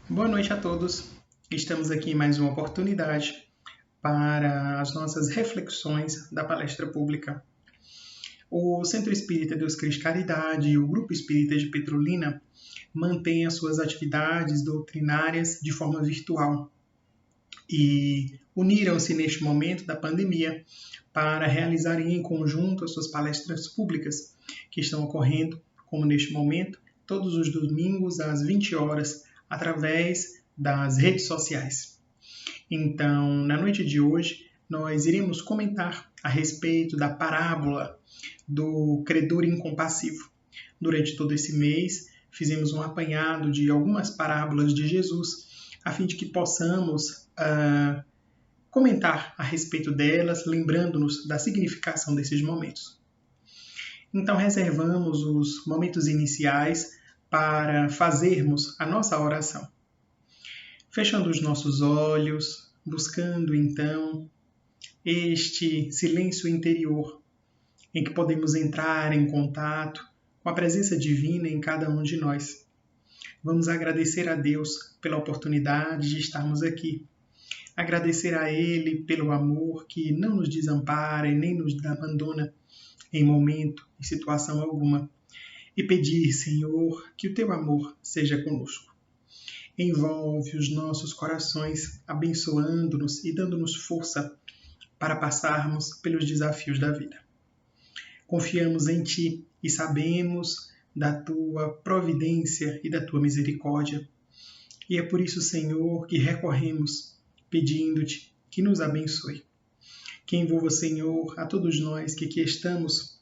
Boa noite a todos. Estamos aqui em mais uma oportunidade para as nossas reflexões da palestra pública. O Centro Espírita Deus Cristo Caridade e o Grupo Espírita de Petrolina mantêm as suas atividades doutrinárias de forma virtual e uniram-se neste momento da pandemia para realizarem em conjunto as suas palestras públicas, que estão ocorrendo, como neste momento, todos os domingos às 20 horas, através das redes sociais. Então, na noite de hoje, nós iremos comentar a respeito da parábola do credor incompassivo. Durante todo esse mês, fizemos um apanhado de algumas parábolas de Jesus, a fim de que possamos comentar a respeito delas, lembrando-nos da significação desses momentos. Então, reservamos os momentos iniciais para fazermos a nossa oração. Fechando os nossos olhos, buscando então este silêncio interior em que podemos entrar em contato com a presença divina em cada um de nós. Vamos agradecer a Deus pela oportunidade de estarmos aqui. Agradecer a Ele pelo amor que não nos desampara e nem nos abandona em momento e situação alguma. E pedir, Senhor, que o Teu amor seja conosco. Envolve os nossos corações, abençoando-nos e dando-nos força para passarmos pelos desafios da vida. Confiamos em Ti e sabemos da Tua providência e da Tua misericórdia. E é por isso, Senhor, que recorremos, pedindo-Te que nos abençoe. Que envolva, Senhor, a todos nós que aqui estamos,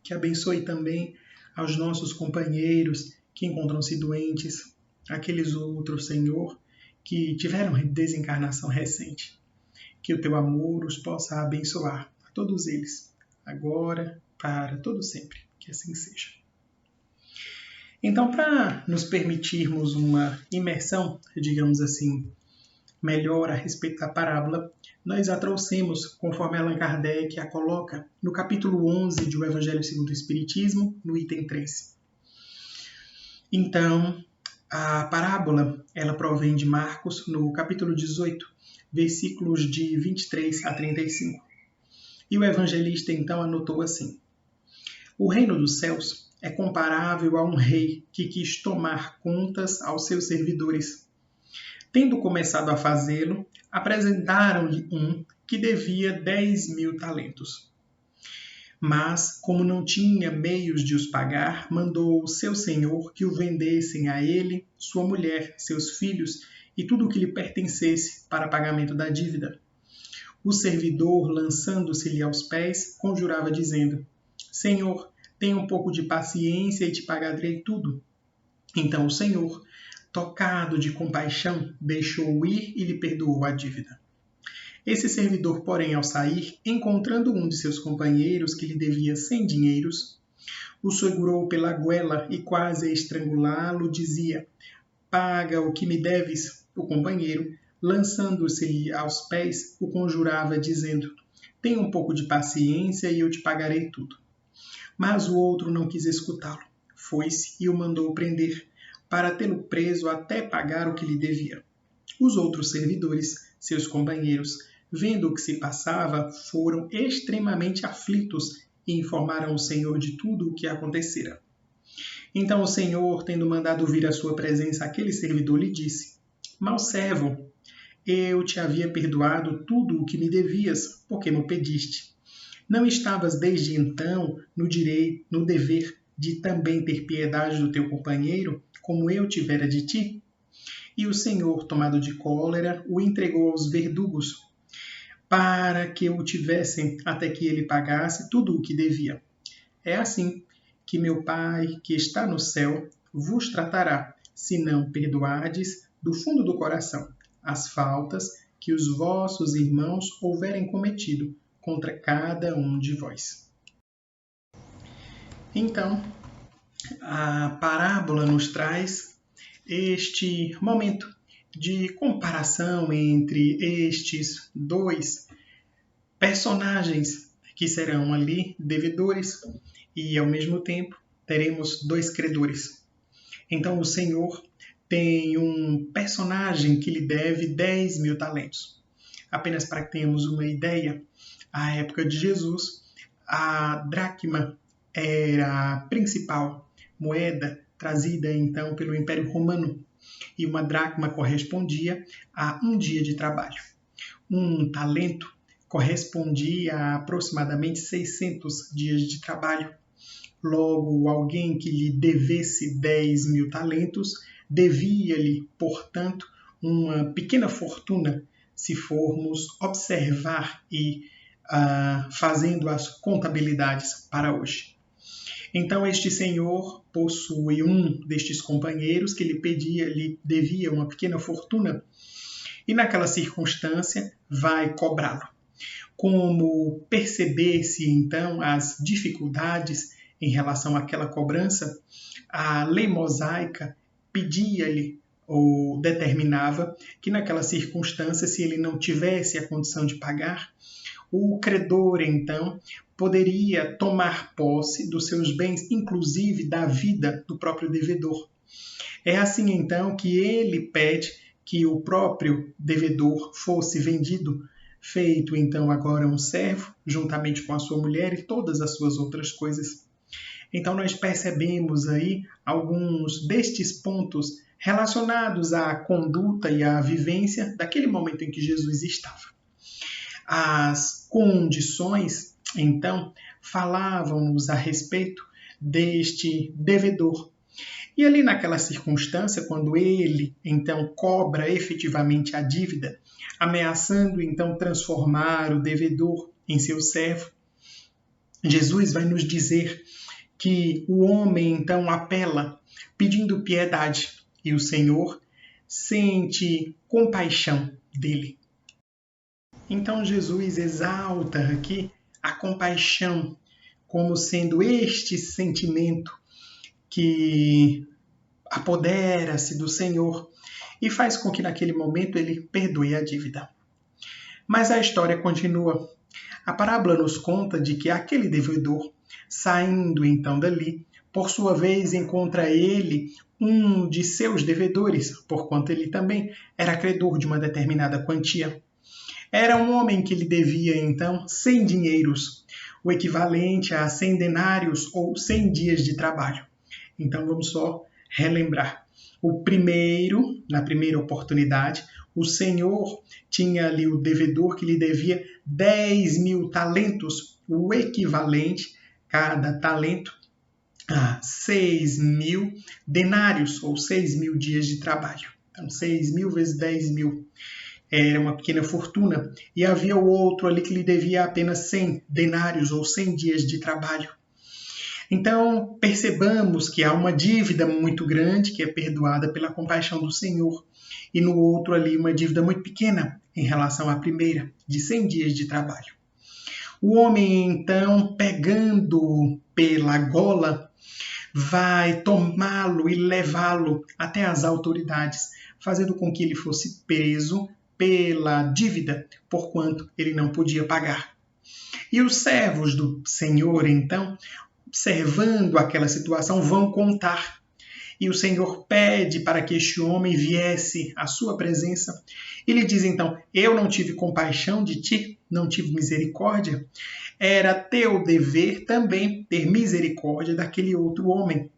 que abençoe também aos nossos companheiros que encontram-se doentes, aqueles outros, Senhor, que tiveram desencarnação recente. Que o Teu amor os possa abençoar, a todos eles, agora, para todo sempre. Que assim seja. Então, para nos permitirmos uma imersão, digamos assim, melhor a respeito da parábola, nós a trouxemos, conforme Allan Kardec a coloca, no capítulo 11 de O Evangelho segundo o Espiritismo, no item 3. Então, a parábola, ela provém de Marcos, no capítulo 18, versículos de 23 a 35. E o evangelista, então, anotou assim: O reino dos céus é comparável a um rei que quis tomar contas aos seus servidores. Tendo começado a fazê-lo, apresentaram-lhe um que devia 10.000 talentos. Mas, como não tinha meios de os pagar, mandou o seu senhor que o vendessem a ele, sua mulher, seus filhos e tudo o que lhe pertencesse para pagamento da dívida. O servidor, lançando-se-lhe aos pés, conjurava dizendo: Senhor, tenha um pouco de paciência e te pagarei tudo. Então o senhor, tocado de compaixão, deixou-o ir e lhe perdoou a dívida. Esse servidor, porém, ao sair, encontrando um de seus companheiros que lhe devia 100 dinheiros, o segurou pela goela e, quase a estrangulá-lo, dizia: Paga o que me deves. O companheiro, lançando-se-lhe aos pés, o conjurava, dizendo: Tenha um pouco de paciência e eu te pagarei tudo. Mas o outro não quis escutá-lo. Foi-se e o mandou prender, para tê-lo preso até pagar o que lhe devia. Os outros servidores, seus companheiros, vendo o que se passava, foram extremamente aflitos e informaram o Senhor de tudo o que acontecera. Então o Senhor, tendo mandado vir à sua presença aquele servidor, lhe disse: Mau servo, eu te havia perdoado tudo o que me devias, porque me pediste. Não estavas desde então no dever de também ter piedade do teu companheiro, como eu tivera de ti? E o Senhor, tomado de cólera, o entregou aos verdugos, para que o tivessem até que ele pagasse tudo o que devia. É assim que meu Pai, que está no céu, vos tratará, se não perdoardes do fundo do coração as faltas que os vossos irmãos houverem cometido contra cada um de vós. Então, a parábola nos traz este momento de comparação entre estes dois personagens que serão ali devedores e, ao mesmo tempo, teremos dois credores. Então, o Senhor tem um personagem que lhe deve 10 mil talentos. Apenas para que tenhamos uma ideia, à época de Jesus, a dracma era a principal moeda trazida então pelo Império Romano, e uma dracma correspondia a um dia de trabalho. Um talento correspondia a aproximadamente 600 dias de trabalho. Logo, alguém que lhe devesse 10 mil talentos devia-lhe, portanto, uma pequena fortuna, se formos observar e fazendo as contabilidades para hoje. Então este senhor possui um destes companheiros que lhe devia uma pequena fortuna, e naquela circunstância vai cobrá-lo. Como perceber-se então as dificuldades em relação àquela cobrança, a lei mosaica pedia-lhe ou determinava que naquela circunstância, se ele não tivesse a condição de pagar, o credor então poderia tomar posse dos seus bens, inclusive da vida do próprio devedor. É assim então que ele pede que o próprio devedor fosse vendido, feito então agora um servo, juntamente com a sua mulher e todas as suas outras coisas. Então nós percebemos aí alguns destes pontos relacionados à conduta e à vivência daquele momento em que Jesus estava. As condições, então, falavam-nos a respeito deste devedor. E ali naquela circunstância, quando ele, então, cobra efetivamente a dívida, ameaçando, então, transformar o devedor em seu servo, Jesus vai nos dizer que o homem, então, apela pedindo piedade e o Senhor sente compaixão dele. Então, Jesus exalta aqui a compaixão como sendo este sentimento que apodera-se do Senhor e faz com que naquele momento ele perdoe a dívida. Mas a história continua. A parábola nos conta de que aquele devedor, saindo então dali, por sua vez encontra ele um de seus devedores, porquanto ele também era credor de uma determinada quantia. Era um homem que lhe devia então 100 dinheiros, o equivalente a 100 denários ou 100 dias de trabalho. Então vamos só relembrar. Na primeira oportunidade, o Senhor tinha ali o devedor que lhe devia 10 mil talentos, o equivalente, cada talento, a 6 mil denários, ou 6 mil dias de trabalho. Então, 6 mil vezes 10 mil era uma pequena fortuna. E havia o outro ali que lhe devia apenas 100 denários, ou 100 dias de trabalho. Então, percebamos que há uma dívida muito grande que é perdoada pela compaixão do Senhor, e no outro ali uma dívida muito pequena em relação à primeira, de 100 dias de trabalho. O homem, então, pegando pela gola, vai tomá-lo e levá-lo até as autoridades, fazendo com que ele fosse preso pela dívida, porquanto ele não podia pagar. E os servos do Senhor, então, observando aquela situação, vão contar. E o Senhor pede para que este homem viesse à sua presença. E lhe diz então: eu não tive compaixão de ti, não tive misericórdia. Era teu dever também ter misericórdia daquele outro homem.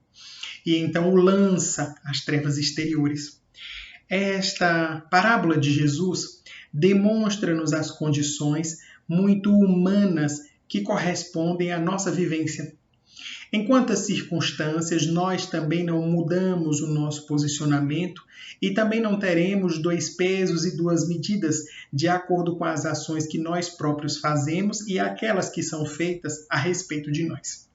E então o lança às trevas exteriores. Esta parábola de Jesus demonstra-nos as condições muito humanas que correspondem à nossa vivência. Em quantas circunstâncias nós também não mudamos o nosso posicionamento e também não teremos 2 pesos e 2 medidas de acordo com as ações que nós próprios fazemos e aquelas que são feitas a respeito de nós.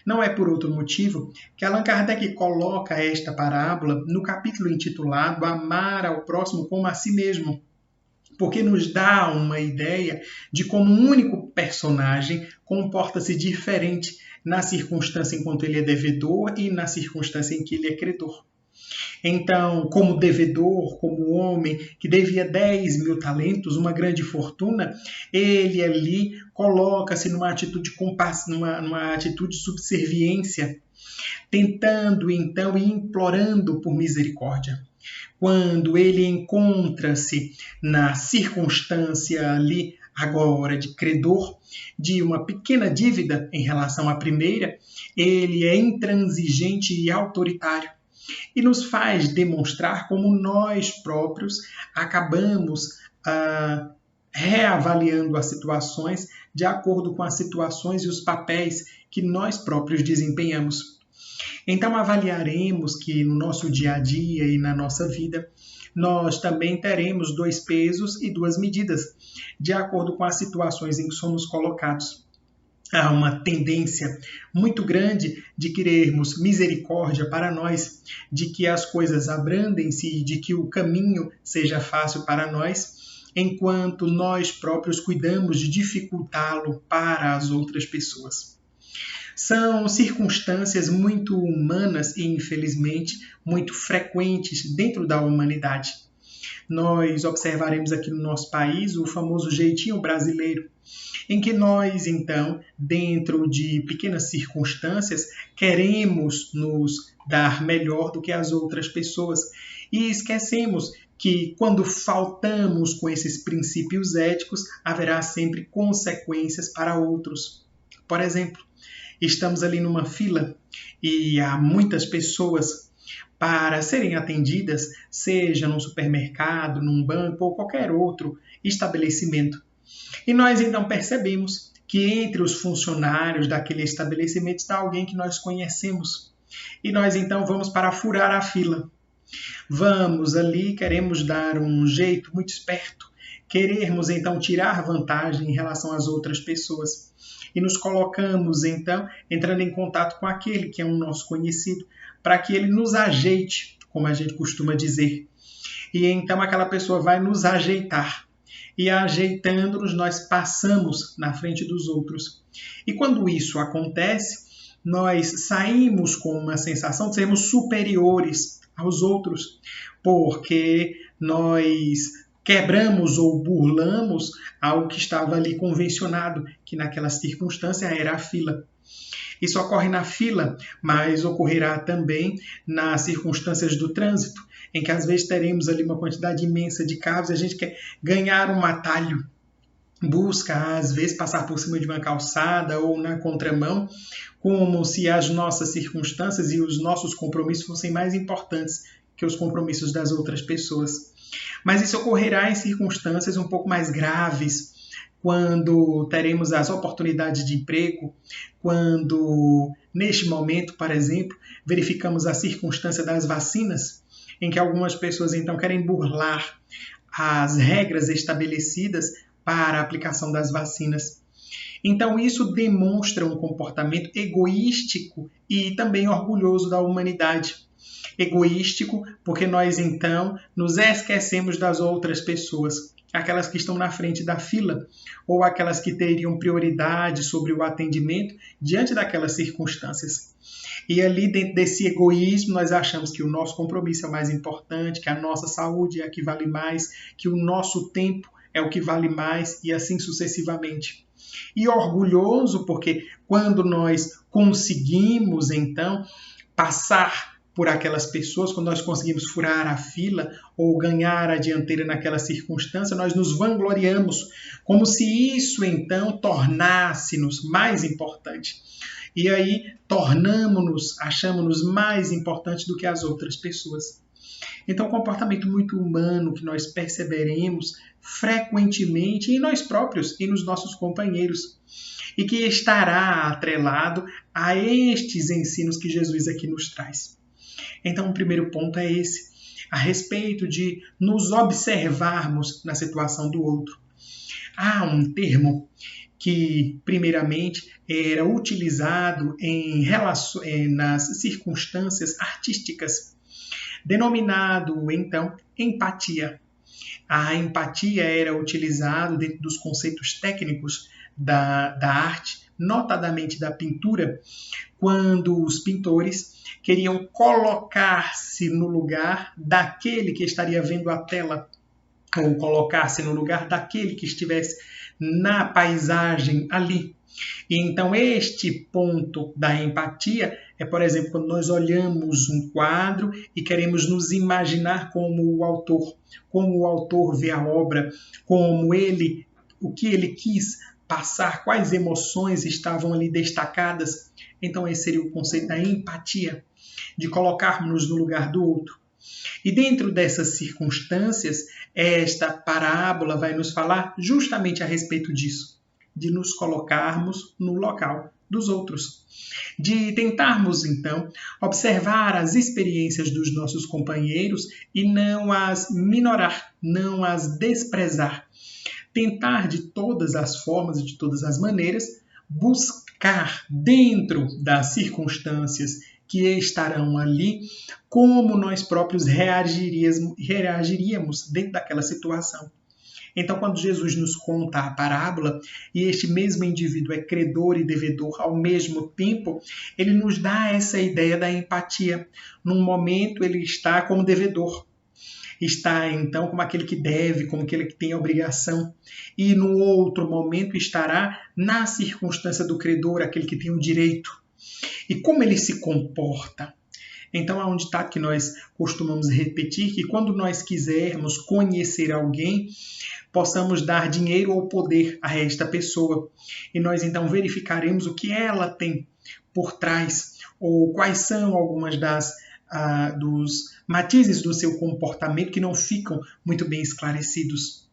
Não é por outro motivo que Allan Kardec coloca esta parábola no capítulo intitulado Amar ao próximo como a si mesmo, porque nos dá uma ideia de como um único personagem comporta-se diferente na circunstância enquanto ele é devedor e na circunstância em que ele é credor. Então, como devedor, como homem que devia 10 mil talentos, uma grande fortuna, ele ali coloca-se numa atitude de subserviência tentando então e implorando por misericórdia. Quando ele encontra-se na circunstância ali agora de credor de uma pequena dívida em relação à primeira, ele é intransigente e autoritário e nos faz demonstrar como nós próprios acabamos reavaliando as situações de acordo com as situações e os papéis que nós próprios desempenhamos. Então, avaliaremos que no nosso dia a dia e na nossa vida, nós também teremos 2 pesos e 2 medidas, de acordo com as situações em que somos colocados. Há uma tendência muito grande de querermos misericórdia para nós, de que as coisas abrandem-se e de que o caminho seja fácil para nós, enquanto nós próprios cuidamos de dificultá-lo para as outras pessoas. São circunstâncias muito humanas e, infelizmente, muito frequentes dentro da humanidade. Nós observaremos aqui no nosso país o famoso jeitinho brasileiro, em que nós, então, dentro de pequenas circunstâncias, queremos nos dar melhor do que as outras pessoas e esquecemos que quando faltamos com esses princípios éticos, haverá sempre consequências para outros. Por exemplo, estamos ali numa fila e há muitas pessoas para serem atendidas, seja num supermercado, num banco ou qualquer outro estabelecimento. E nós então percebemos que entre os funcionários daquele estabelecimento está alguém que nós conhecemos. E nós então vamos para furar a fila. Vamos ali, queremos dar um jeito muito esperto, queremos então tirar vantagem em relação às outras pessoas. E nos colocamos, então, entrando em contato com aquele que é um nosso conhecido, para que ele nos ajeite, como a gente costuma dizer. E então aquela pessoa vai nos ajeitar. E ajeitando-nos, nós passamos na frente dos outros. E quando isso acontece, nós saímos com uma sensação de sermos superiores aos outros, porque nós quebramos ou burlamos algo que estava ali convencionado, que naquela circunstância era a fila. Isso ocorre na fila, mas ocorrerá também nas circunstâncias do trânsito, em que às vezes teremos ali uma quantidade imensa de carros e a gente quer ganhar um atalho, busca às vezes passar por cima de uma calçada ou na contramão, como se as nossas circunstâncias e os nossos compromissos fossem mais importantes que os compromissos das outras pessoas. Mas isso ocorrerá em circunstâncias um pouco mais graves, quando teremos as oportunidades de emprego, quando, neste momento, por exemplo, verificamos a circunstância das vacinas, em que algumas pessoas, então, querem burlar as regras estabelecidas para a aplicação das vacinas. Então, isso demonstra um comportamento egoístico e também orgulhoso da humanidade. Egoístico porque nós, então, nos esquecemos das outras pessoas, aquelas que estão na frente da fila, ou aquelas que teriam prioridade sobre o atendimento diante daquelas circunstâncias. E ali, dentro desse egoísmo, nós achamos que o nosso compromisso é o mais importante, que a nossa saúde é a que vale mais, que o nosso tempo é o que vale mais, e assim sucessivamente. E orgulhoso porque quando nós conseguimos, então, passar por aquelas pessoas, quando nós conseguimos furar a fila ou ganhar a dianteira naquela circunstância, nós nos vangloriamos, como se isso então tornasse-nos mais importante. E aí tornamos-nos, achamos-nos mais importantes do que as outras pessoas. Então, um comportamento muito humano que nós perceberemos frequentemente em nós próprios e nos nossos companheiros, e que estará atrelado a estes ensinos que Jesus aqui nos traz. Então, o primeiro ponto é esse, a respeito de nos observarmos na situação do outro. Há um termo que, primeiramente, era utilizado nas circunstâncias artísticas, denominado, então, empatia. A empatia era utilizada dentro dos conceitos técnicos da arte, notadamente da pintura, quando os pintores queriam colocar-se no lugar daquele que estaria vendo a tela, ou colocar-se no lugar daquele que estivesse na paisagem ali. E então este ponto da empatia por exemplo, quando nós olhamos um quadro e queremos nos imaginar como o autor vê a obra, o que ele quis passar, quais emoções estavam ali destacadas. Então, esse seria o conceito da empatia, de colocarmos no lugar do outro. E dentro dessas circunstâncias, esta parábola vai nos falar justamente a respeito disso, de nos colocarmos no local dos outros, de tentarmos, então, observar as experiências dos nossos companheiros e não as minorar, não as desprezar. Tentar de todas as formas e de todas as maneiras buscar dentro das circunstâncias que estarão ali, como nós próprios reagiríamos dentro daquela situação. Então, quando Jesus nos conta a parábola, e este mesmo indivíduo é credor e devedor ao mesmo tempo, ele nos dá essa ideia da empatia. Num momento, ele está como devedor. Está, então, como aquele que deve, como aquele que tem a obrigação. E no outro momento estará na circunstância do credor, aquele que tem o direito. E como ele se comporta? Então, há um ditado que nós costumamos repetir, que quando nós quisermos conhecer alguém, possamos dar dinheiro ou poder a esta pessoa. E nós, então, verificaremos o que ela tem por trás, ou quais são algumas dos matizes do seu comportamento que não ficam muito bem esclarecidos.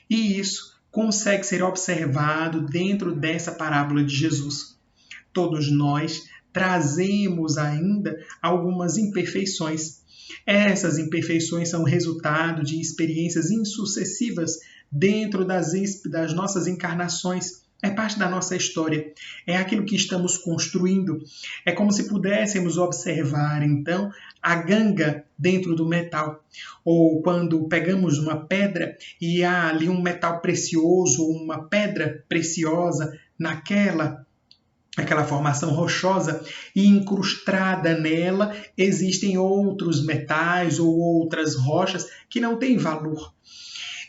E isso consegue ser observado dentro dessa parábola de Jesus. Todos nós trazemos ainda algumas imperfeições. Essas imperfeições são resultado de experiências insucessivas dentro das nossas encarnações. É parte da nossa história. É aquilo que estamos construindo. É como se pudéssemos observar, então, a ganga dentro do metal. Ou quando pegamos uma pedra e há ali um metal precioso, uma pedra preciosa naquela formação rochosa, e incrustada nela existem outros metais ou outras rochas que não têm valor.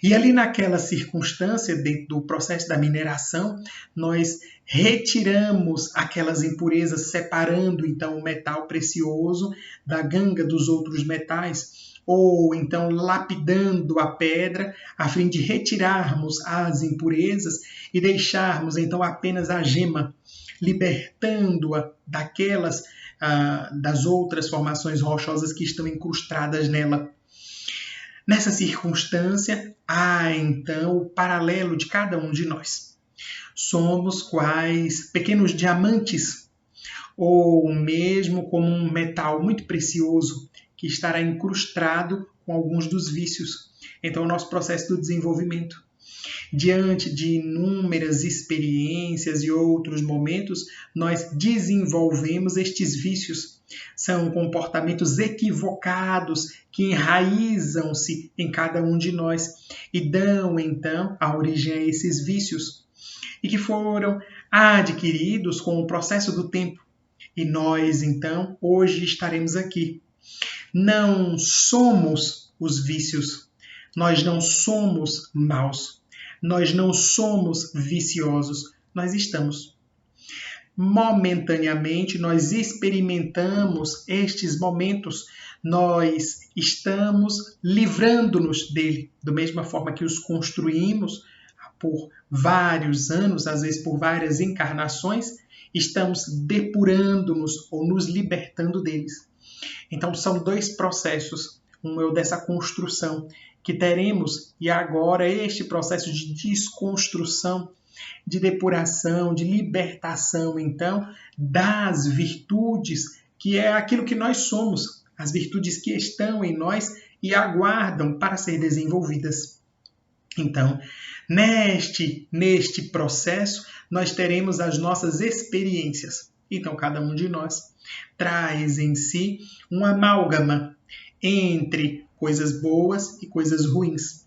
E ali naquela circunstância, dentro do processo da mineração, nós retiramos aquelas impurezas, separando então o metal precioso da ganga dos outros metais, ou então lapidando a pedra, a fim de retirarmos as impurezas e deixarmos então apenas a gema, libertando-a das outras formações rochosas que estão incrustadas nela. Nessa circunstância, há então o paralelo de cada um de nós. Somos quais pequenos diamantes, ou mesmo como um metal muito precioso que estará incrustado com alguns dos vícios. Então, o nosso processo do desenvolvimento. Diante de inúmeras experiências e outros momentos, nós desenvolvemos estes vícios. São comportamentos equivocados que enraizam-se em cada um de nós e dão, então, a origem a esses vícios, e que foram adquiridos com o processo do tempo. E nós, então, hoje estaremos aqui. Não somos os vícios, nós não somos maus. Nós não somos viciosos, nós estamos. Momentaneamente, nós experimentamos estes momentos, nós estamos livrando-nos dele, da mesma forma que os construímos por vários anos, às vezes por várias encarnações, estamos depurando-nos ou nos libertando deles. Então, são dois processos, um é o dessa construção, que teremos, e agora este processo de desconstrução, de depuração, de libertação, então, das virtudes, que é aquilo que nós somos, as virtudes que estão em nós e aguardam para ser desenvolvidas. Então, neste processo, nós teremos as nossas experiências. Então, cada um de nós traz em si um amálgama entre coisas boas e coisas ruins.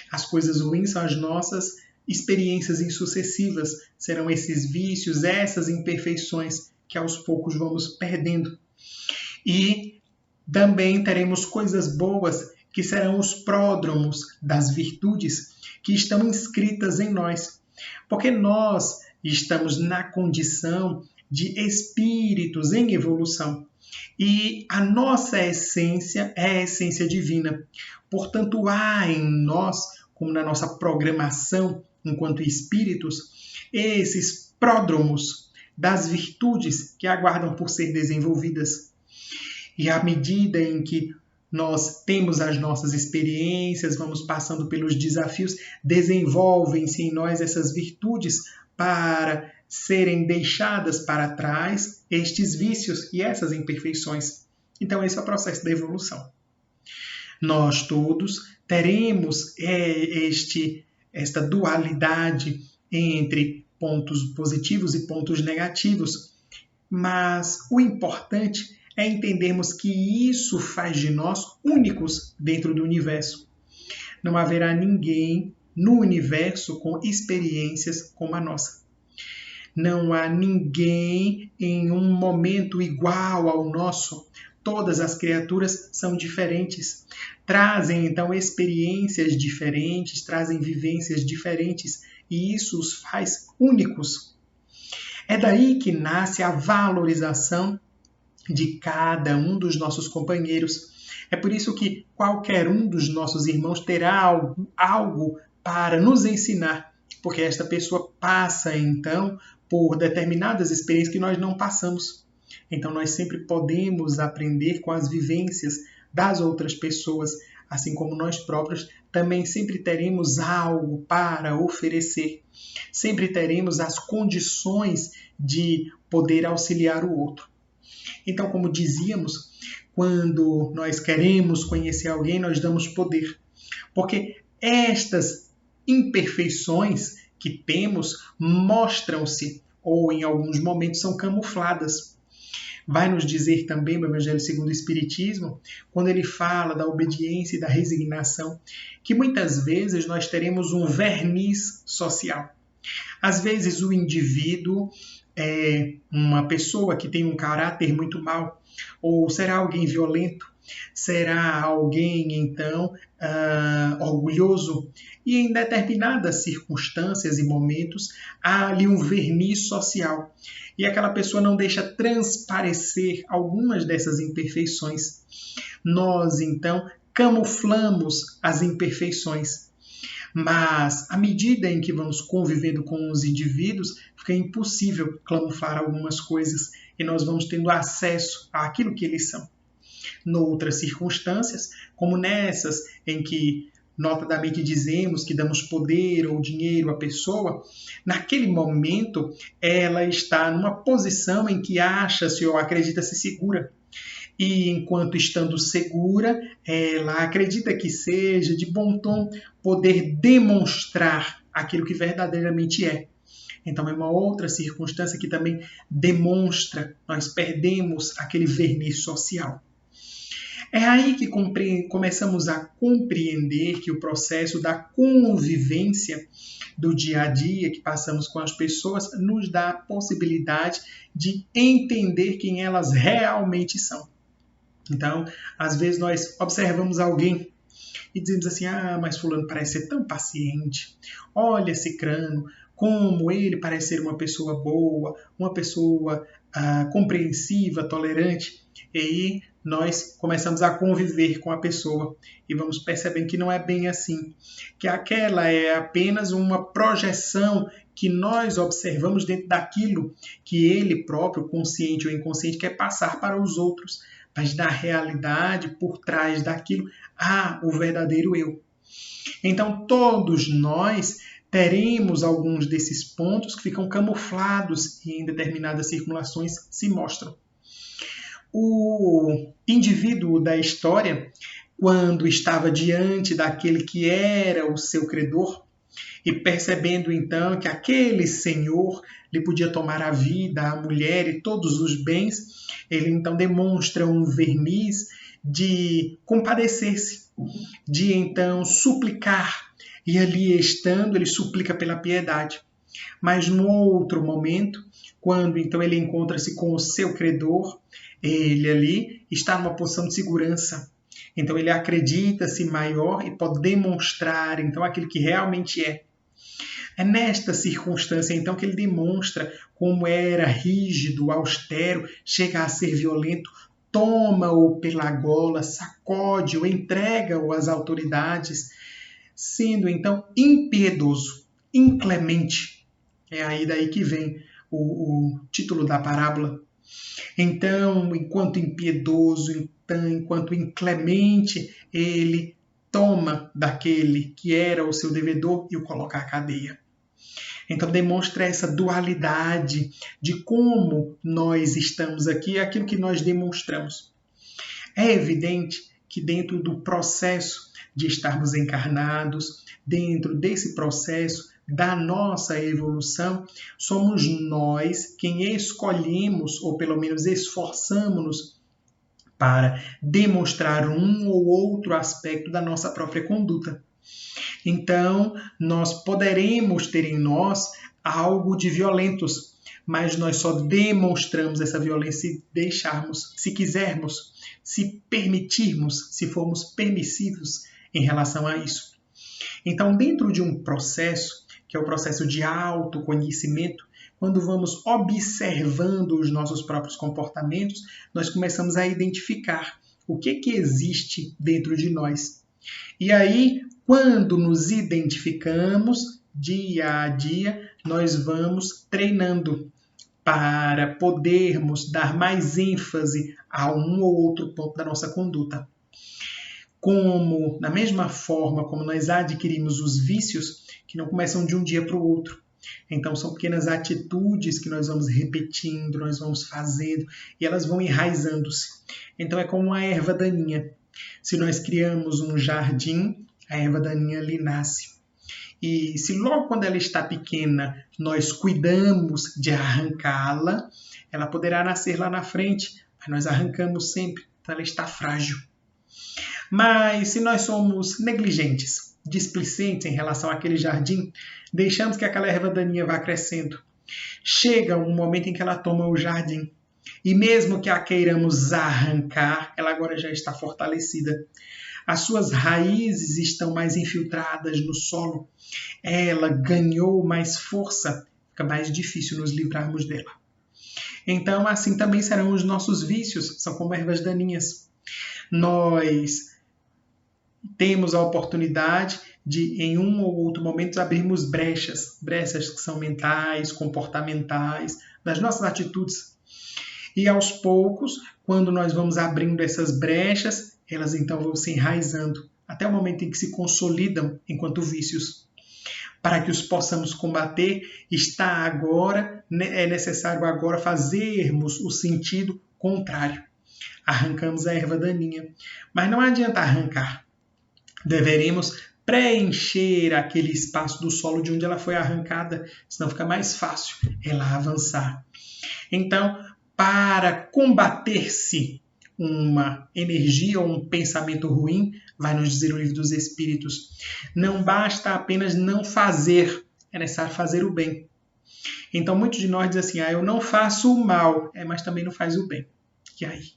As coisas ruins são as nossas experiências insucessivas, serão esses vícios, essas imperfeições que aos poucos vamos perdendo. E também teremos coisas boas, que serão os pródromos das virtudes que estão inscritas em nós. Porque nós estamos na condição de espíritos em evolução. E a nossa essência é a essência divina. Portanto, há em nós, como na nossa programação enquanto espíritos, esses pródromos das virtudes que aguardam por ser desenvolvidas. E à medida em que nós temos as nossas experiências, vamos passando pelos desafios, desenvolvem-se em nós essas virtudes para serem deixadas para trás estes vícios e essas imperfeições. Então, esse é o processo da evolução. Nós todos teremos esta dualidade entre pontos positivos e pontos negativos, mas o importante é entendermos que isso faz de nós únicos dentro do universo. Não haverá ninguém no universo com experiências como a nossa. Não há ninguém em um momento igual ao nosso. Todas as criaturas são diferentes. Trazem, então, experiências diferentes, trazem vivências diferentes, e isso os faz únicos. É daí que nasce a valorização de cada um dos nossos companheiros. É por isso que qualquer um dos nossos irmãos terá algo para nos ensinar, porque esta pessoa passa, então, por determinadas experiências que nós não passamos. Então, nós sempre podemos aprender com as vivências das outras pessoas, assim como nós próprios também sempre teremos algo para oferecer. Sempre teremos as condições de poder auxiliar o outro. Então, como dizíamos, quando nós queremos conhecer alguém, nós damos poder. Porque estas imperfeições que temos mostram-se, ou em alguns momentos são camufladas. Vai nos dizer também o Evangelho segundo o Espiritismo, quando ele fala da obediência e da resignação, que muitas vezes nós teremos um verniz social. Às vezes o indivíduo é uma pessoa que tem um caráter muito mau, ou será alguém violento, será alguém, então, orgulhoso, e em determinadas circunstâncias e momentos há ali um verniz social, e aquela pessoa não deixa transparecer algumas dessas imperfeições. Nós, então, camuflamos as imperfeições. Mas, à medida em que vamos convivendo com os indivíduos, fica impossível camuflar algumas coisas e nós vamos tendo acesso àquilo que eles são. Noutras circunstâncias, como nessas em que notadamente dizemos que damos poder ou dinheiro à pessoa, naquele momento ela está numa posição em que acha-se ou acredita-se segura. E enquanto estando segura, ela acredita que seja de bom tom poder demonstrar aquilo que verdadeiramente é. Então é uma outra circunstância que também demonstra, nós perdemos aquele verniz social. É aí que começamos a compreender que o processo da convivência do dia a dia que passamos com as pessoas nos dá a possibilidade de entender quem elas realmente são. Então, às vezes nós observamos alguém e dizemos assim, mas fulano parece ser tão paciente, olha Cicrano, como ele parece ser uma pessoa boa, uma pessoa compreensiva, tolerante, e aí nós começamos a conviver com a pessoa e vamos percebendo que não é bem assim, que aquela é apenas uma projeção que nós observamos dentro daquilo que ele próprio, consciente ou inconsciente, quer passar para os outros. Mas na realidade, por trás daquilo, há o verdadeiro eu. Então, todos nós teremos alguns desses pontos que ficam camuflados e em determinadas circulações se mostram. O indivíduo da história, quando estava diante daquele que era o seu credor, e percebendo então que aquele senhor lhe podia tomar a vida, a mulher e todos os bens, ele então demonstra um verniz de compadecer-se, de então suplicar, e ali estando ele suplica pela piedade. Mas no outro momento, quando então ele encontra-se com o seu credor, ele ali está numa posição de segurança. Então ele acredita-se maior e pode demonstrar então aquilo que realmente é. É nesta circunstância, então, que ele demonstra como era rígido, austero, chega a ser violento, toma-o pela gola, sacode-o, entrega-o às autoridades, sendo, então, impiedoso, inclemente. É aí daí que vem o título da parábola. Então, enquanto impiedoso, enquanto inclemente, ele toma daquele que era o seu devedor e o coloca à cadeia. Então demonstra essa dualidade de como nós estamos aqui, aquilo que nós demonstramos. É evidente que dentro do processo de estarmos encarnados, dentro desse processo da nossa evolução, somos nós quem escolhemos, ou pelo menos esforçamos-nos para demonstrar um ou outro aspecto da nossa própria conduta. Então, nós poderemos ter em nós algo de violentos, mas nós só demonstramos essa violência se deixarmos, se quisermos, se permitirmos, se formos permissivos em relação a isso. Então, dentro de um processo, que é o processo de autoconhecimento, quando vamos observando os nossos próprios comportamentos, nós começamos a identificar o que existe dentro de nós. E aí, quando nos identificamos, dia a dia, nós vamos treinando para podermos dar mais ênfase a um ou outro ponto da nossa conduta. Como, da mesma forma como nós adquirimos os vícios, que não começam de um dia para o outro. Então, são pequenas atitudes que nós vamos repetindo, nós vamos fazendo, e elas vão enraizando-se. Então, é como uma erva daninha. Se nós criamos um jardim, a erva daninha ali nasce. E se logo quando ela está pequena, nós cuidamos de arrancá-la, ela poderá nascer lá na frente, mas nós arrancamos sempre, então ela está frágil. Mas se nós somos negligentes, displicentes em relação àquele jardim, deixamos que aquela erva daninha vá crescendo. Chega um momento em que ela toma o jardim. E mesmo que a queiramos arrancar, ela agora já está fortalecida. As suas raízes estão mais infiltradas no solo. Ela ganhou mais força. Fica mais difícil nos livrarmos dela. Então, assim também serão os nossos vícios. São como ervas daninhas. Nós temos a oportunidade de, em um ou outro momento, abrirmos brechas que são mentais, comportamentais, das nossas atitudes. E aos poucos, quando nós vamos abrindo essas brechas, elas então vão se enraizando, até o momento em que se consolidam enquanto vícios. Para que os possamos combater, é necessário agora fazermos o sentido contrário. Arrancamos a erva daninha, mas não adianta arrancar. Deveremos preencher aquele espaço do solo de onde ela foi arrancada, senão fica mais fácil ela avançar. Então, para combater-se uma energia ou um pensamento ruim, vai nos dizer o Livro dos Espíritos, não basta apenas não fazer, é necessário fazer o bem. Então, muitos de nós dizem assim, eu não faço o mal, mas também não faz o bem. E aí?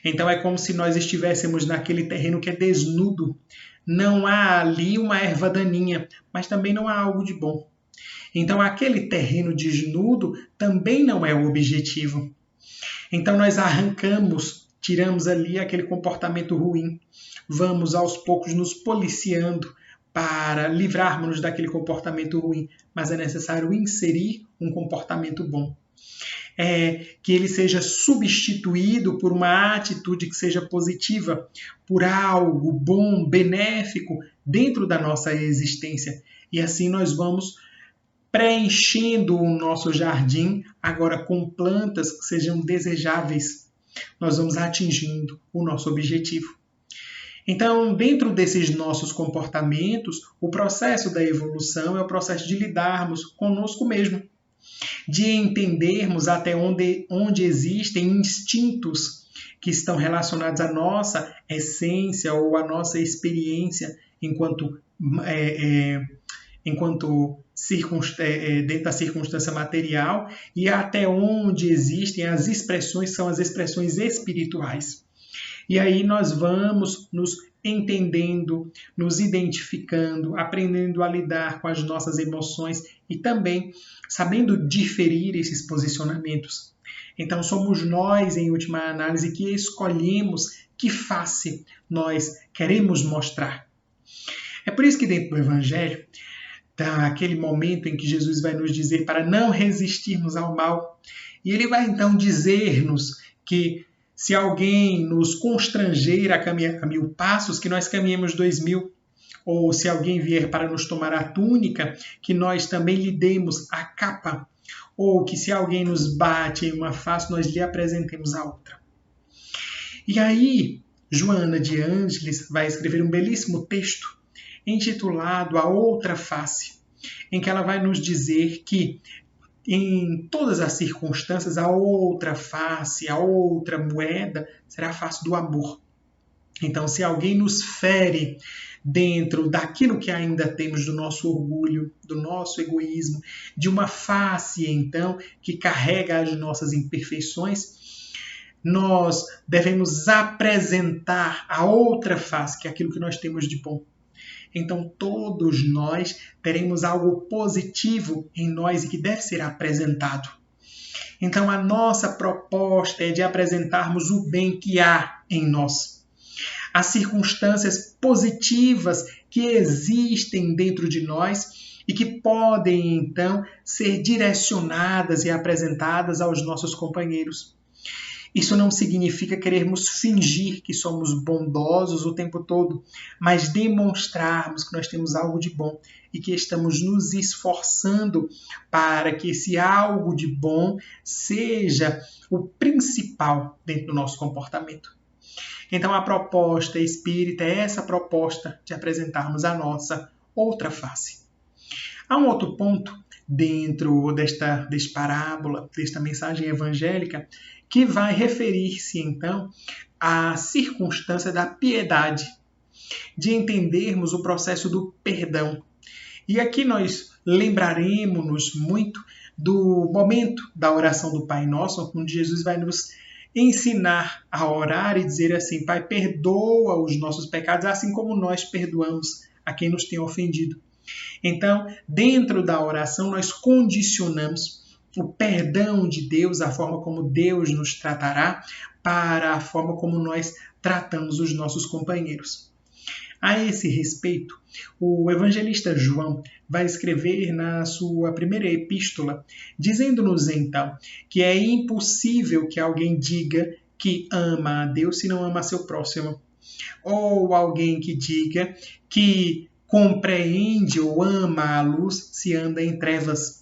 Então, é como se nós estivéssemos naquele terreno que é desnudo. Não há ali uma erva daninha, mas também não há algo de bom. Então, aquele terreno desnudo também não é o objetivo. Então, nós arrancamos, tiramos ali aquele comportamento ruim. Vamos, aos poucos, nos policiando para livrarmos-nos daquele comportamento ruim. Mas é necessário inserir um comportamento bom. Que ele seja substituído por uma atitude que seja positiva, por algo bom, benéfico dentro da nossa existência. E assim nós vamos preenchendo o nosso jardim, agora com plantas que sejam desejáveis. Nós vamos atingindo o nosso objetivo. Então, dentro desses nossos comportamentos, o processo da evolução é o processo de lidarmos conosco mesmo, de entendermos até onde existem instintos que estão relacionados à nossa essência ou à nossa experiência enquanto dentro da circunstância material, e até onde existem são as expressões espirituais. E aí nós vamos nos entendendo, nos identificando, aprendendo a lidar com as nossas emoções e também sabendo diferir esses posicionamentos. Então, somos nós, em última análise, que escolhemos que face nós queremos mostrar. É por isso que dentro do Evangelho, daquele momento em que Jesus vai nos dizer para não resistirmos ao mal, e ele vai então dizer-nos que se alguém nos constranger a caminhar 1000 passos, que nós caminhemos 2000. Ou se alguém vier para nos tomar a túnica, que nós também lhe demos a capa. Ou que se alguém nos bate em uma face, nós lhe apresentemos a outra. E aí, Joana de Ângeles vai escrever um belíssimo texto intitulado A Outra Face, em que ela vai nos dizer que em todas as circunstâncias, a outra face, a outra moeda será a face do amor. Então, se alguém nos fere dentro daquilo que ainda temos do nosso orgulho, do nosso egoísmo, de uma face, então, que carrega as nossas imperfeições, nós devemos apresentar a outra face, que é aquilo que nós temos de bom. Então, todos nós teremos algo positivo em nós e que deve ser apresentado. Então, a nossa proposta é de apresentarmos o bem que há em nós. As circunstâncias positivas que existem dentro de nós e que podem, então, ser direcionadas e apresentadas aos nossos companheiros. Isso não significa querermos fingir que somos bondosos o tempo todo, mas demonstrarmos que nós temos algo de bom e que estamos nos esforçando para que esse algo de bom seja o principal dentro do nosso comportamento. Então, a proposta espírita é essa proposta de apresentarmos a nossa outra face. Há um outro ponto dentro desta parábola, desta mensagem evangélica, que vai referir-se, então, à circunstância da piedade, de entendermos o processo do perdão. E aqui nós lembraremos-nos muito do momento da oração do Pai Nosso, onde Jesus vai nos ensinar a orar e dizer assim: Pai, perdoa os nossos pecados, assim como nós perdoamos a quem nos tem ofendido. Então, dentro da oração, nós condicionamos o perdão de Deus, a forma como Deus nos tratará, para a forma como nós tratamos os nossos companheiros. A esse respeito, o evangelista João vai escrever na sua primeira epístola, dizendo-nos então que é impossível que alguém diga que ama a Deus se não ama a seu próximo. Ou alguém que diga que compreende ou ama a luz se anda em trevas.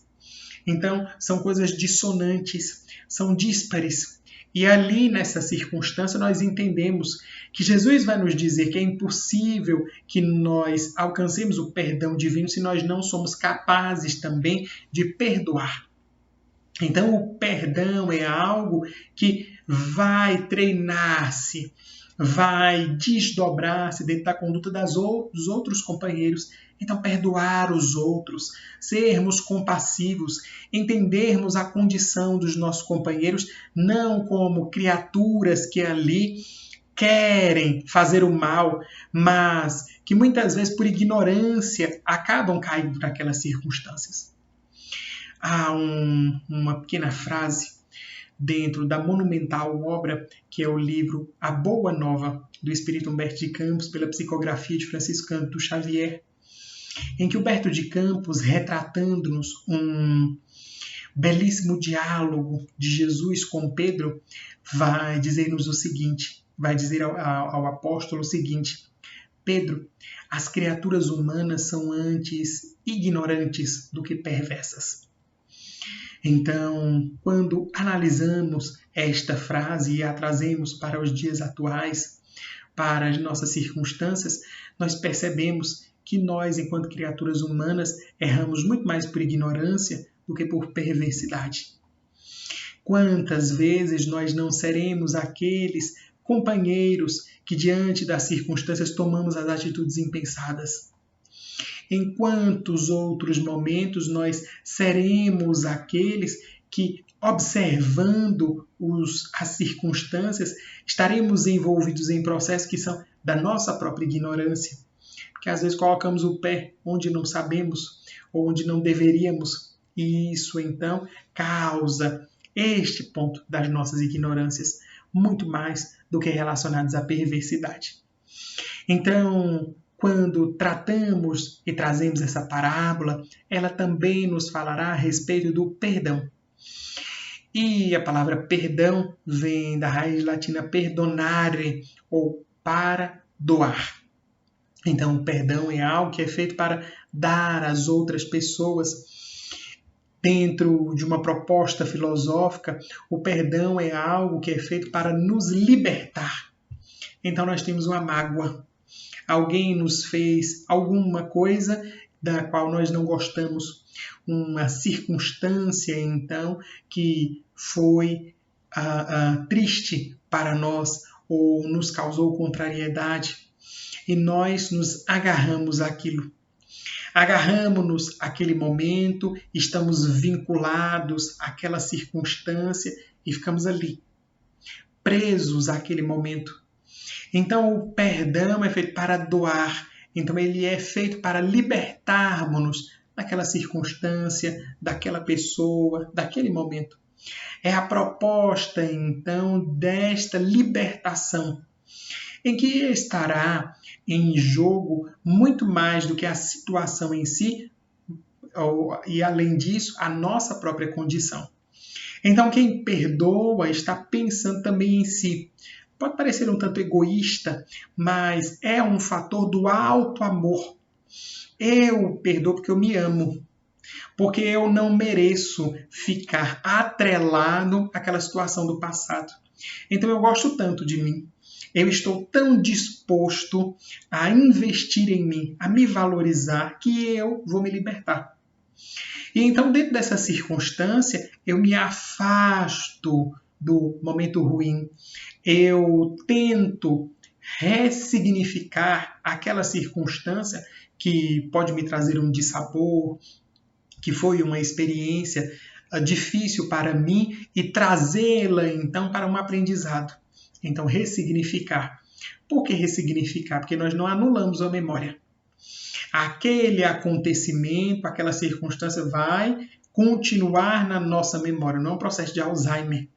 Então, são coisas dissonantes, são díspares. E ali, nessa circunstância, nós entendemos que Jesus vai nos dizer que é impossível que nós alcancemos o perdão divino se nós não somos capazes também de perdoar. Então, o perdão é algo que vai treinar-se, vai desdobrar-se dentro da conduta dos outros companheiros. Então, perdoar os outros, sermos compassivos, entendermos a condição dos nossos companheiros não como criaturas que ali querem fazer o mal, mas que muitas vezes, por ignorância, acabam caindo naquelas circunstâncias. Há uma pequena frase dentro da monumental obra, que é o livro A Boa Nova, do Espírito Humberto de Campos, pela psicografia de Francisco Cândido Xavier, em que Humberto de Campos, retratando-nos um belíssimo diálogo de Jesus com Pedro, vai dizer-nos o seguinte, vai dizer ao apóstolo o seguinte: Pedro, as criaturas humanas são antes ignorantes do que perversas. Então, quando analisamos esta frase e a trazemos para os dias atuais, para as nossas circunstâncias, nós percebemos que nós, enquanto criaturas humanas, erramos muito mais por ignorância do que por perversidade. Quantas vezes nós não seremos aqueles companheiros que, diante das circunstâncias, tomamos as atitudes impensadas? Em quantos outros momentos nós seremos aqueles que, observando as circunstâncias, estaremos envolvidos em processos que são da nossa própria ignorância. Porque às vezes colocamos o pé onde não sabemos ou onde não deveríamos. E isso, então, causa este ponto das nossas ignorâncias, muito mais do que relacionados à perversidade. Então, quando tratamos e trazemos essa parábola, ela também nos falará a respeito do perdão. E a palavra perdão vem da raiz latina perdonare, ou para doar. Então, o perdão é algo que é feito para dar às outras pessoas. Dentro de uma proposta filosófica, o perdão é algo que é feito para nos libertar. Então, nós temos uma mágoa. Alguém nos fez alguma coisa da qual nós não gostamos. Uma circunstância, então, que foi triste para nós ou nos causou contrariedade. E nós nos agarramos àquilo. Agarramos-nos àquele momento, estamos vinculados àquela circunstância e ficamos ali, presos àquele momento. Então, o perdão é feito para doar. Então, ele é feito para libertarmos-nos daquela circunstância, daquela pessoa, daquele momento. É a proposta, então, desta libertação, em que estará em jogo muito mais do que a situação em si, e além disso, a nossa própria condição. Então, quem perdoa está pensando também em si. Pode parecer um tanto egoísta, mas é um fator do alto amor. Eu perdoo porque eu me amo, porque eu não mereço ficar atrelado àquela situação do passado. Então, eu gosto tanto de mim. Eu estou tão disposto a investir em mim, a me valorizar, que eu vou me libertar. E então, dentro dessa circunstância, eu me afasto do momento ruim. Eu tento ressignificar aquela circunstância que pode me trazer um dissabor, que foi uma experiência difícil para mim, e trazê-la, então, para um aprendizado. Então, ressignificar. Por que ressignificar? Porque nós não anulamos a memória. Aquele acontecimento, aquela circunstância vai continuar na nossa memória. Não é um processo de Alzheimer.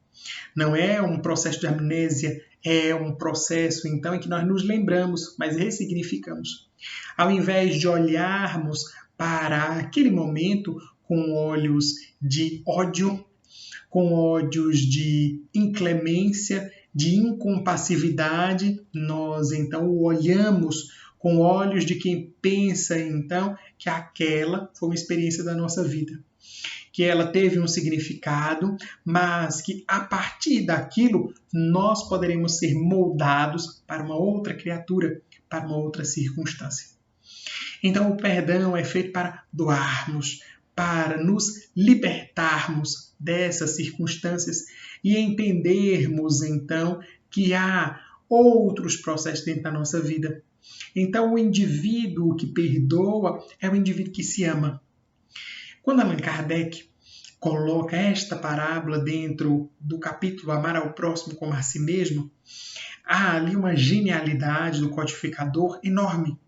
Não é um processo de amnésia. É um processo, então, em que nós nos lembramos, mas ressignificamos. Ao invés de olharmos para aquele momento com olhos de ódio, com olhos de inclemência, de incompassividade, nós então o olhamos com olhos de quem pensa então que aquela foi uma experiência da nossa vida, que ela teve um significado, mas que a partir daquilo nós poderemos ser moldados para uma outra criatura, para uma outra circunstância. Então o perdão é feito para doarmos, para nos libertarmos dessas circunstâncias e entendermos, então, que há outros processos dentro da nossa vida. Então, o indivíduo que perdoa é o indivíduo que se ama. Quando Allan Kardec coloca esta parábola dentro do capítulo Amar ao Próximo como a si mesmo, há ali uma genialidade do codificador enorme.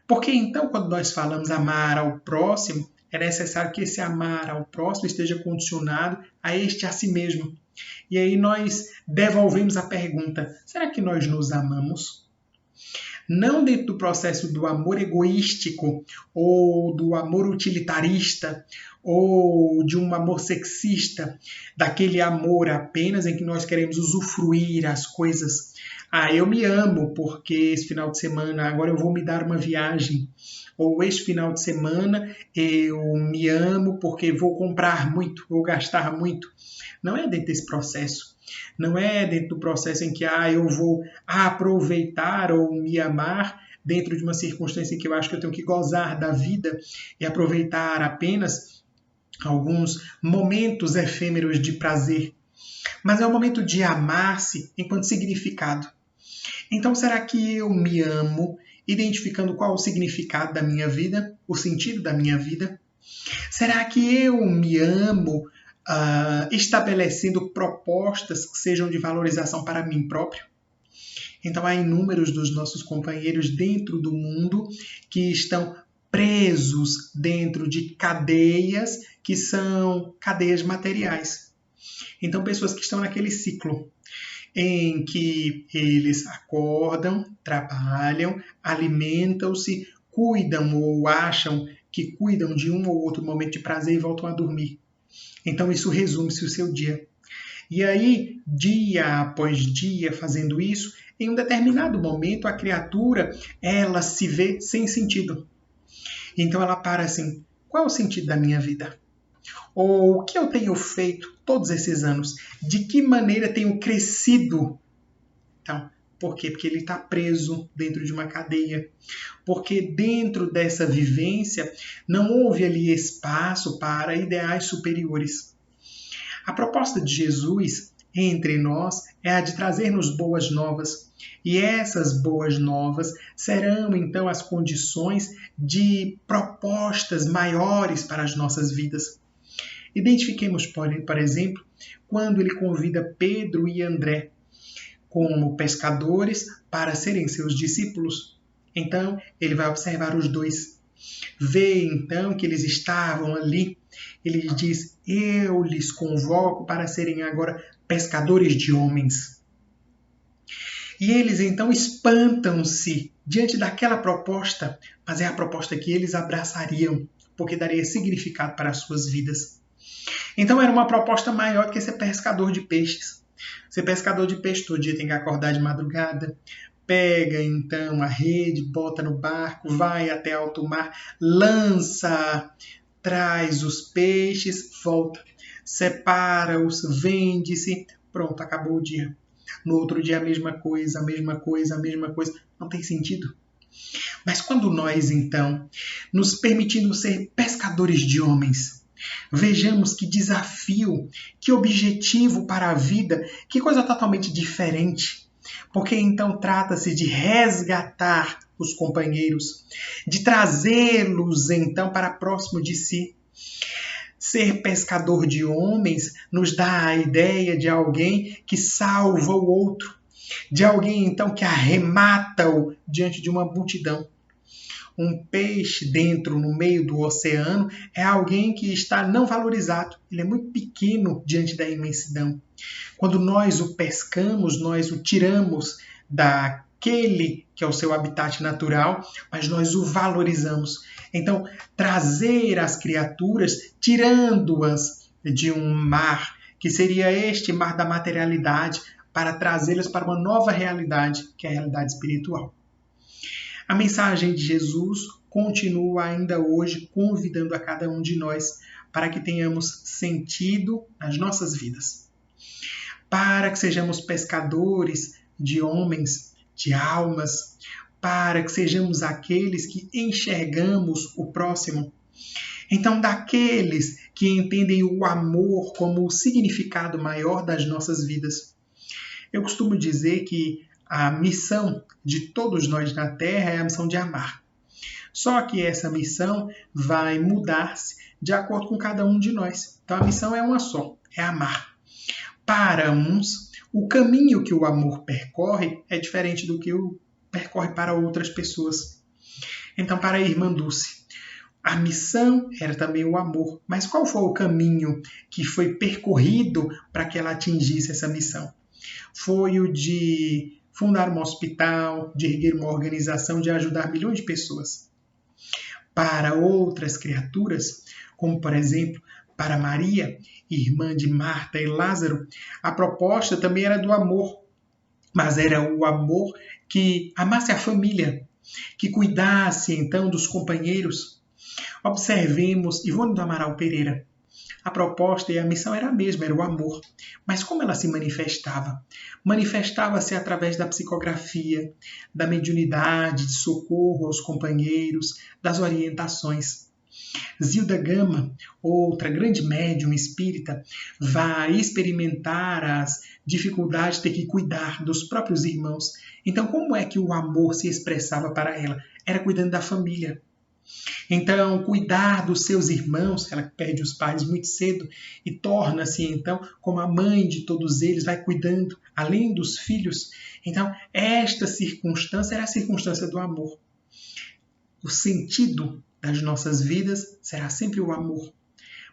Porque então, quando nós falamos amar ao próximo, é necessário que esse amar ao próximo esteja condicionado a este a si mesmo. E aí nós devolvemos a pergunta: será que nós nos amamos? Não dentro do processo do amor egoístico, ou do amor utilitarista, ou de um amor sexista, daquele amor apenas em que nós queremos usufruir as coisas. Eu me amo porque esse final de semana agora eu vou me dar uma viagem. Ou este final de semana eu me amo porque vou comprar muito, vou gastar muito. Não é dentro desse processo. Não é dentro do processo em que eu vou aproveitar ou me amar dentro de uma circunstância em que eu acho que eu tenho que gozar da vida e aproveitar apenas alguns momentos efêmeros de prazer. Mas é o momento de amar-se enquanto significado. Então, será que eu me amo, identificando qual o significado da minha vida, o sentido da minha vida? Será que eu me amo estabelecendo propostas que sejam de valorização para mim próprio. Então, há inúmeros dos nossos companheiros dentro do mundo que estão presos dentro de cadeias que são cadeias materiais. Então, pessoas que estão naquele ciclo em que eles acordam, trabalham, alimentam-se, cuidam ou acham que cuidam de um ou outro momento de prazer e voltam a dormir. Então, isso resume-se o seu dia. E aí, dia após dia, fazendo isso, em um determinado momento, a criatura, ela se vê sem sentido. Então, ela para assim, qual é o sentido da minha vida? Ou o que eu tenho feito todos esses anos? De que maneira tenho crescido? Então, por quê? Porque ele está preso dentro de uma cadeia. Porque dentro dessa vivência não houve ali espaço para ideais superiores. A proposta de Jesus entre nós é a de trazer-nos boas novas. E essas boas novas serão, então, as condições de propostas maiores para as nossas vidas. Identifiquemos, por exemplo, quando ele convida Pedro e André como pescadores para serem seus discípulos. Então, ele vai observar os dois. Vê, então, que eles estavam ali. Ele diz, eu lhes convoco para serem agora pescadores de homens. E eles, então, espantam-se diante daquela proposta, mas é a proposta que eles abraçariam, porque daria significado para as suas vidas. Então, era uma proposta maior do que ser pescador de peixes. Ser pescador de peixe todo dia tem que acordar de madrugada, pega então a rede, bota no barco, vai até alto mar, lança, traz os peixes, volta, separa-os, vende-se, pronto, acabou o dia. No outro dia a mesma coisa, a mesma coisa, a mesma coisa. Não tem sentido. Mas quando nós, então, nos permitimos ser pescadores de homens, vejamos que desafio, que objetivo para a vida, que coisa totalmente diferente. Porque então trata-se de resgatar os companheiros, de trazê-los então para próximo de si. Ser pescador de homens nos dá a ideia de alguém que salva o outro, de alguém então que arremata-o diante de uma multidão. Um peixe dentro, no meio do oceano, é alguém que está não valorizado. Ele é muito pequeno diante da imensidão. Quando nós o pescamos, nós o tiramos daquele que é o seu habitat natural, mas nós o valorizamos. Então, trazer as criaturas, tirando-as de um mar, que seria este mar da materialidade, para trazê-las para uma nova realidade, que é a realidade espiritual. A mensagem de Jesus continua ainda hoje convidando a cada um de nós para que tenhamos sentido nas nossas vidas. Para que sejamos pescadores de homens, de almas, para que sejamos aqueles que enxergamos o próximo. Então, daqueles que entendem o amor como o significado maior das nossas vidas. Eu costumo dizer que a missão de todos nós na Terra é a missão de amar. Só que essa missão vai mudar-se de acordo com cada um de nós. Então a missão é uma só, é amar. Para uns, o caminho que o amor percorre é diferente do que o percorre para outras pessoas. Então, para a irmã Dulce, a missão era também o amor. Mas qual foi o caminho que foi percorrido para que ela atingisse essa missão? Foi o de fundar um hospital, de erguer uma organização, de ajudar milhões de pessoas. Para outras criaturas, como por exemplo, para Maria, irmã de Marta e Lázaro, a proposta também era do amor, mas era o amor que amasse a família, que cuidasse então dos companheiros. Observemos Ivone do Amaral Pereira. A proposta e a missão era a mesma, era o amor. Mas como ela se manifestava? Manifestava-se através da psicografia, da mediunidade, de socorro aos companheiros, das orientações. Zilda Gama, outra grande médium espírita, vai experimentar as dificuldades de ter que cuidar dos próprios irmãos. Então, como é que o amor se expressava para ela? Era cuidando da família. Então, cuidar dos seus irmãos, ela perde os pais muito cedo e torna-se, então, como a mãe de todos eles, vai cuidando, além dos filhos. Então, esta circunstância era a circunstância do amor. O sentido das nossas vidas será sempre o amor,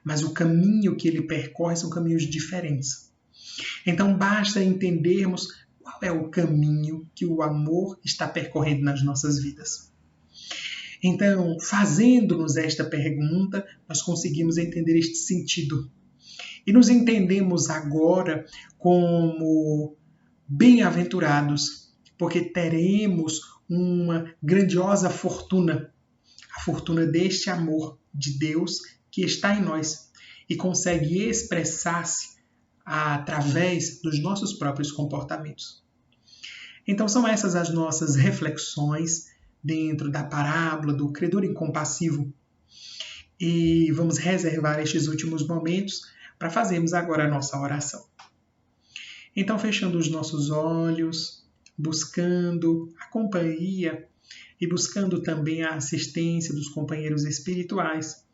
mas o caminho que ele percorre são caminhos diferentes. Então, basta entendermos qual é o caminho que o amor está percorrendo nas nossas vidas. Então, fazendo-nos esta pergunta, nós conseguimos entender este sentido. E nos entendemos agora como bem-aventurados, porque teremos uma grandiosa fortuna, a fortuna deste amor de Deus que está em nós e consegue expressar-se através dos nossos próprios comportamentos. Então, são essas as nossas reflexões dentro da parábola do credor incompassivo. E vamos reservar estes últimos momentos para fazermos agora a nossa oração. Então, fechando os nossos olhos, buscando a companhia e buscando também a assistência dos companheiros espirituais,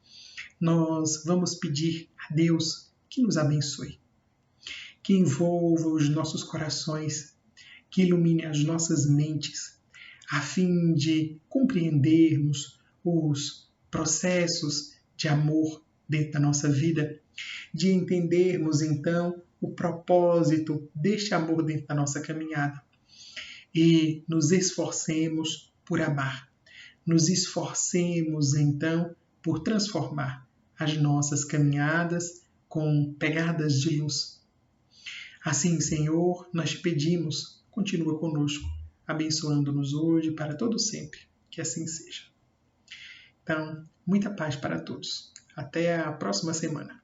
nós vamos pedir a Deus que nos abençoe, que envolva os nossos corações, que ilumine as nossas mentes, a fim de compreendermos os processos de amor dentro da nossa vida, de entendermos então o propósito deste amor dentro da nossa caminhada e nos esforcemos por amar, nos esforcemos então por transformar as nossas caminhadas com pegadas de luz. Assim, Senhor, nós te pedimos, continua conosco, abençoando-nos hoje e para todo sempre. Que assim seja. Então, muita paz para todos. Até a próxima semana.